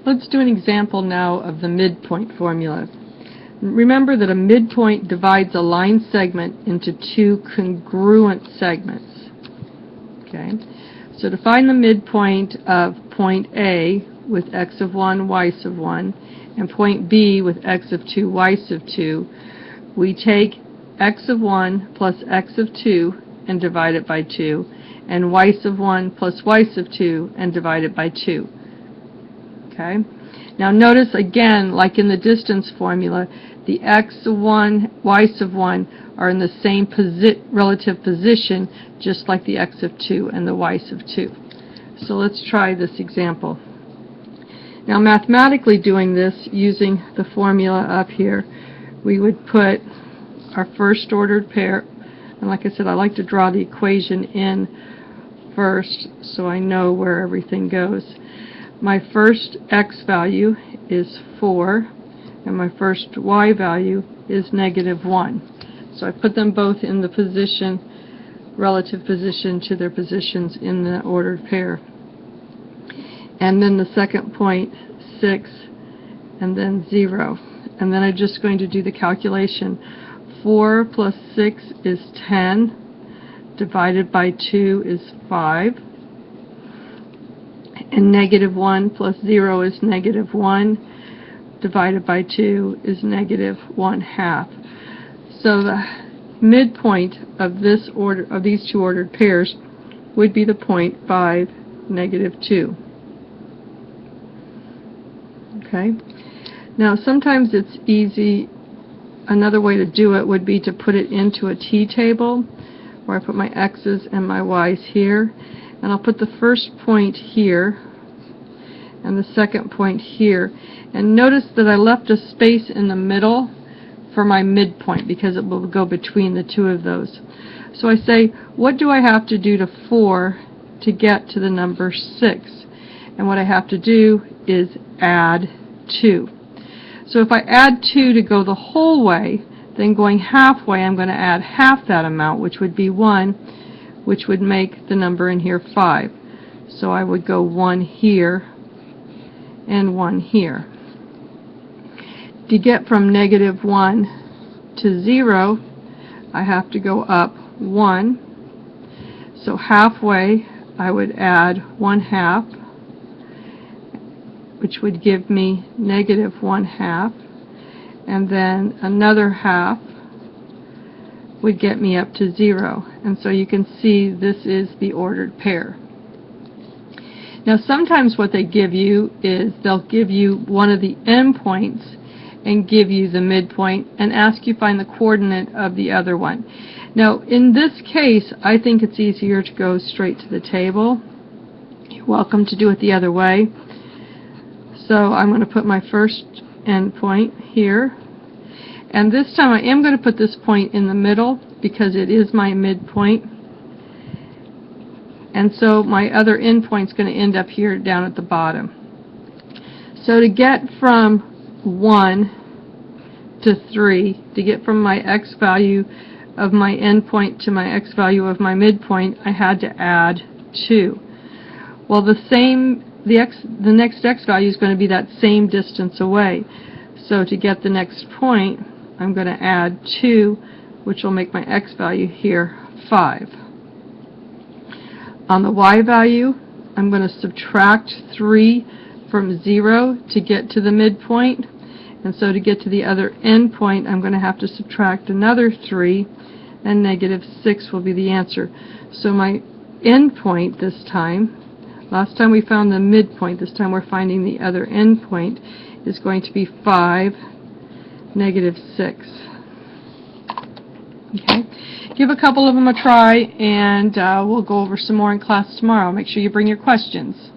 Let's do an example now of the midpoint formula. Remember that a midpoint divides a line segment into two congruent segments. Okay? So to find the midpoint of point A with x of 1, y sub 1, and point B with x of 2, y sub 2, we take x of 1 plus x of 2 and divide it by 2, and y sub 1 plus y sub 2 and divide it by 2. Okay? Now notice again, like in the distance formula, the x of 1, y sub 1 are in the same relative position, just like the x of 2 and the y sub 2. So let's try this example. Now mathematically doing this using the formula up here, we would put our first ordered pair, and like I said, I like to draw the equation in first so I know where everything goes. My first x value is 4, and my first y value is -1. So I put them both in the position, relative position to their positions in the ordered pair. And then the second point, 6, and then 0. And then I'm just going to do the calculation. 4 plus 6 is 10, divided by 2 is 5. And -1 plus 0 is -1, divided by 2 is -1/2. So the midpoint of this order, of these two ordered pairs, would be the point 5, -2. Okay. Now sometimes it's easy. Another way to do it would be to put it into a t-table, where I put my x's and my y's here. And I'll put the first point here and the second point here. And notice that I left a space in the middle for my midpoint because it will go between the two of those. So I say, what do I have to do to 4 to get to the number 6? And what I have to do is add 2. So if I add 2 to go the whole way, then going halfway I'm going to add half that amount, which would be 1, which would make the number in here 5. So I would go 1 here and 1 here. To get from -1 to 0, I have to go up 1. So halfway I would add 1/2, which would give me -1/2, and then another half would get me up to 0. And so you can see this is the ordered pair. Now sometimes what they give you is they'll give you one of the endpoints and give you the midpoint and ask you to find the coordinate of the other one. Now in this case I think it's easier to go straight to the table. You're welcome to do it the other way. So I'm going to put my first endpoint here. And this time I am going to put this point in the middle because it is my midpoint. And so my other endpoint is going to end up here down at the bottom. So to get from 1 to 3, to get from my x value of my endpoint to my x value of my midpoint, I had to add 2. Well, the next x value is going to be that same distance away. So to get the next point, I'm going to add 2, which will make my x value here 5. On the y value, I'm going to subtract 3 from 0 to get to the midpoint. And so to get to the other endpoint, I'm going to have to subtract another 3, and -6 will be the answer. So my endpoint this time, last time we found the midpoint, this time we're finding the other endpoint, is going to be 5, -6. Okay? Give a couple of them a try, and we'll go over some more in class tomorrow. Make sure you bring your questions.